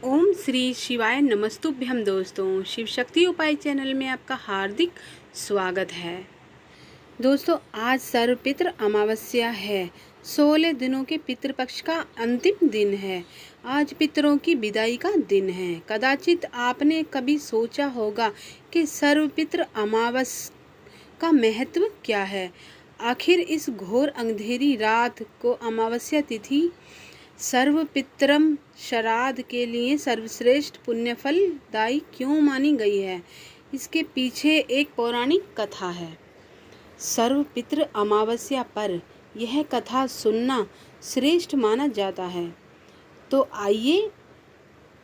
ओम श्री शिवाय नमस्तुभ्यम। दोस्तों, शिव शक्ति उपाय चैनल में आपका हार्दिक स्वागत है। दोस्तों, आज सर्वपितृ अमावस्या है। 16 दिनों के पितृपक्ष का अंतिम दिन है। आज पितरों की विदाई का दिन है। कदाचित आपने कभी सोचा होगा कि सर्वपितृ अमावस का महत्व क्या है। आखिर इस घोर अंधेरी रात को अमावस्या तिथि सर्वपितरम श्राद्ध के लिए सर्वश्रेष्ठ पुण्यफलदायी क्यों मानी गई है? इसके पीछे एक पौराणिक कथा है। सर्वपितृ अमावस्या पर यह कथा सुनना श्रेष्ठ माना जाता है। तो आइए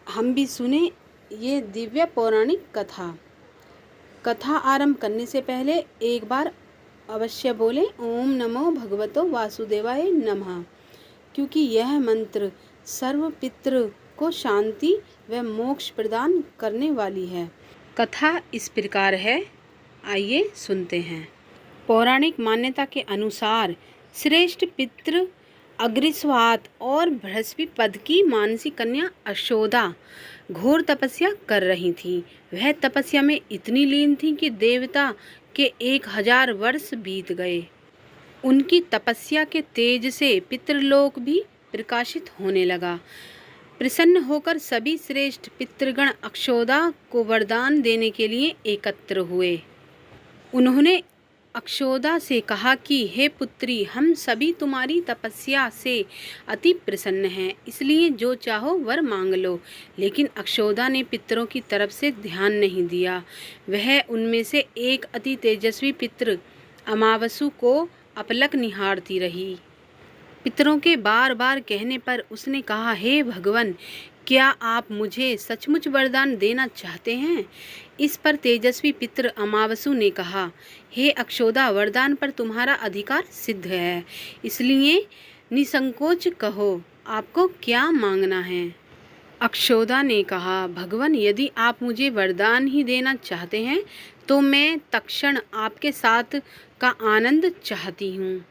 हम भी सुने ये दिव्य पौराणिक कथा आरंभ करने से पहले एक बार अवश्य बोलें ओम नमो भगवतो वासुदेवाय नमः, क्योंकि यह मंत्र सर्वपितृ को शांति व मोक्ष प्रदान करने वाली है। कथा इस प्रकार है, आइए सुनते हैं। पौराणिक मान्यता के अनुसार श्रेष्ठ पितृ अग्निस्वात और बृहस्पति की मानसी कन्या अशोदा घोर तपस्या कर रही थी। वह तपस्या में इतनी लीन थी कि देवता के 1000 वर्ष बीत गए। उनकी तपस्या के तेज से पितृलोक भी प्रकाशित होने लगा। प्रसन्न होकर सभी श्रेष्ठ पितृगण अक्षोदा को वरदान देने के लिए एकत्र हुए। उन्होंने अक्षोदा से कहा कि हे पुत्री, हम सभी तुम्हारी तपस्या से अति प्रसन्न हैं, इसलिए जो चाहो वर मांग लो। लेकिन अक्षोदा ने पितरों की तरफ से ध्यान नहीं दिया। वह उनमें से एक अति तेजस्वी पितृ अमावसु को अपलक निहारती रही। पितरों के बार बार कहने पर उसने कहा, हे भगवान, क्या आप मुझे सचमुच वरदान देना चाहते हैं? इस पर तेजस्वी पितृ अमावसु ने कहा, हे अक्षोदा, वरदान पर तुम्हारा अधिकार सिद्ध है, इसलिए निसंकोच कहो, आपको क्या मांगना है? अक्षोदा ने कहा, भगवान, यदि आप मुझे वरदान ही देना चाहते हैं तो मैं तत्क्षण आपके साथ का आनंद चाहती हूँ।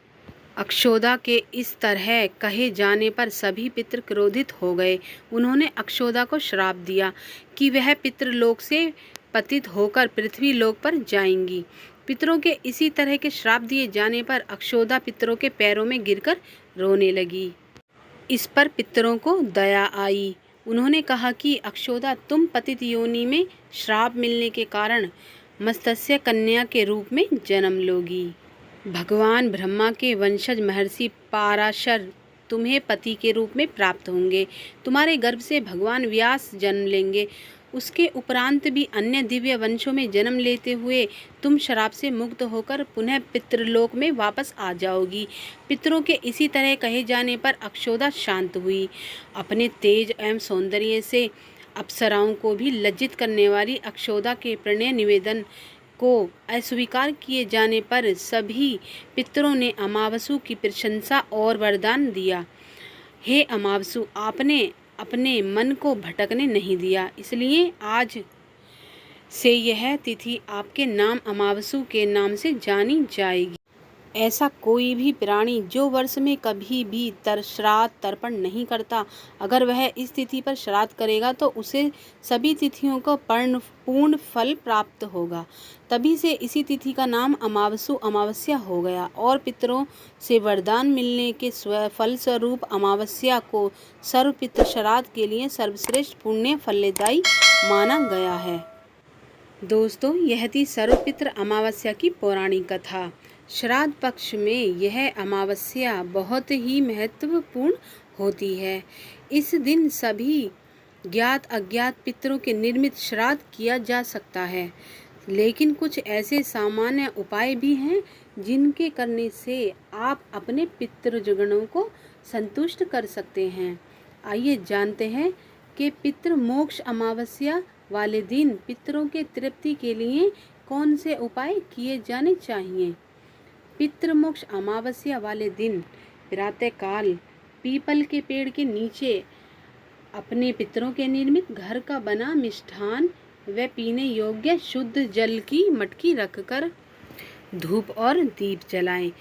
अक्षोदा के इस तरह कहे जाने पर सभी पितृ क्रोधित हो गए। उन्होंने अक्षोदा को श्राप दिया कि वह पितृलोक से पतित होकर पृथ्वी लोक पर जाएंगी। पितरों के इसी तरह के श्राप दिए जाने पर अक्षोदा पितरों के पैरों में गिरकर रोने लगी। इस पर पितरों को दया आई। उन्होंने कहा कि अक्षोदा, तुम पतित योनि में श्राप मिलने के कारण मत्स्य कन्या के रूप में जन्म लोगी। भगवान ब्रह्मा के वंशज महर्षि पाराशर तुम्हें पति के रूप में प्राप्त होंगे। तुम्हारे गर्भ से भगवान व्यास जन्म लेंगे। उसके उपरांत भी अन्य दिव्य वंशों में जन्म लेते हुए तुम श्राप से मुक्त होकर पुनः पितृलोक में वापस आ जाओगी। पितरों के इसी तरह कहे जाने पर अक्षोदा शांत हुई। अपने तेज एवं सौंदर्य से अप्सराओं को भी लज्जित करने वाली अक्षोदा के प्रणय निवेदन को अस्वीकार किए जाने पर सभी पितरों ने अमावसु की प्रशंसा और वरदान दिया। हे अमावसु, आपने अपने मन को भटकने नहीं दिया, इसलिए आज से यह तिथि आपके नाम अमावसु के नाम से जानी जाएगी। ऐसा कोई भी प्राणी जो वर्ष में कभी भी श्राद्ध तर्पण नहीं करता, अगर वह इस तिथि पर श्राद्ध करेगा तो उसे सभी तिथियों का पूर्ण फल प्राप्त होगा। तभी से इसी तिथि का नाम अमावसु अमावस्या हो गया और पितरों से वरदान मिलने के फलस्वरूप अमावस्या को सर्वपितृ श्राद्ध के लिए सर्वश्रेष्ठ पुण्य फलदायी माना गया है। दोस्तों, यह थी सर्वपितृ अमावस्या की पौराणिक कथा। श्राद्ध पक्ष में यह अमावस्या बहुत ही महत्वपूर्ण होती है। इस दिन सभी ज्ञात अज्ञात पितरों के निर्मित श्राद्ध किया जा सकता है, लेकिन कुछ ऐसे सामान्य उपाय भी हैं जिनके करने से आप अपने पितृगणों को संतुष्ट कर सकते हैं। आइए जानते हैं कि पितृ मोक्ष अमावस्या वाले दिन पितरों के तृप्ति के लिए कौन से उपाय किए जाने चाहिए। पितृमोक्ष अमावस्या वाले दिन प्रातःकाल पीपल के पेड़ के नीचे अपने पितरों के निर्मित घर का बना मिष्ठान व पीने योग्य शुद्ध जल की मटकी रखकर धूप और दीप जलाएं।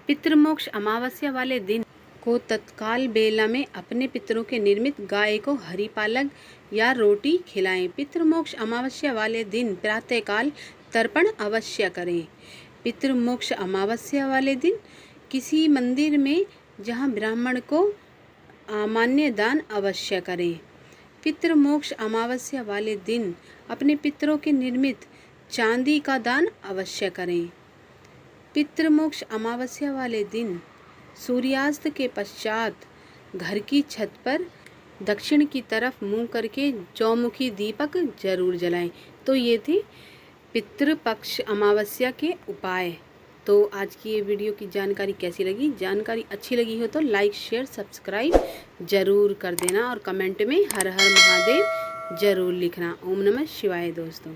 पितृमोक्ष अमावस्या वाले दिन को तत्काल बेला में अपने पितरों के निर्मित गाय को हरी पालक या रोटी खिलाएं। पितृमोक्ष अमावस्या वाले दिन प्रातःकाल तर्पण अवश्य करें। पितृमोक्ष अमावस्या वाले दिन किसी मंदिर में जहां ब्राह्मण को अमान्य दान अवश्य करें। पितृमोक्ष अमावस्या वाले दिन अपने पितरों के निर्मित चांदी का दान अवश्य करें। पितृमोक्ष अमावस्या वाले दिन सूर्यास्त के पश्चात घर की छत पर दक्षिण की तरफ मुंह करके चौमुखी दीपक जरूर जलाएं। तो ये थी पितृपक्ष अमावस्या के उपाय। तो आज की ये वीडियो की जानकारी कैसी लगी? जानकारी अच्छी लगी हो तो लाइक शेयर सब्सक्राइब जरूर कर देना और कमेंट में हर हर महादेव जरूर लिखना। ओम नमः शिवाय दोस्तों।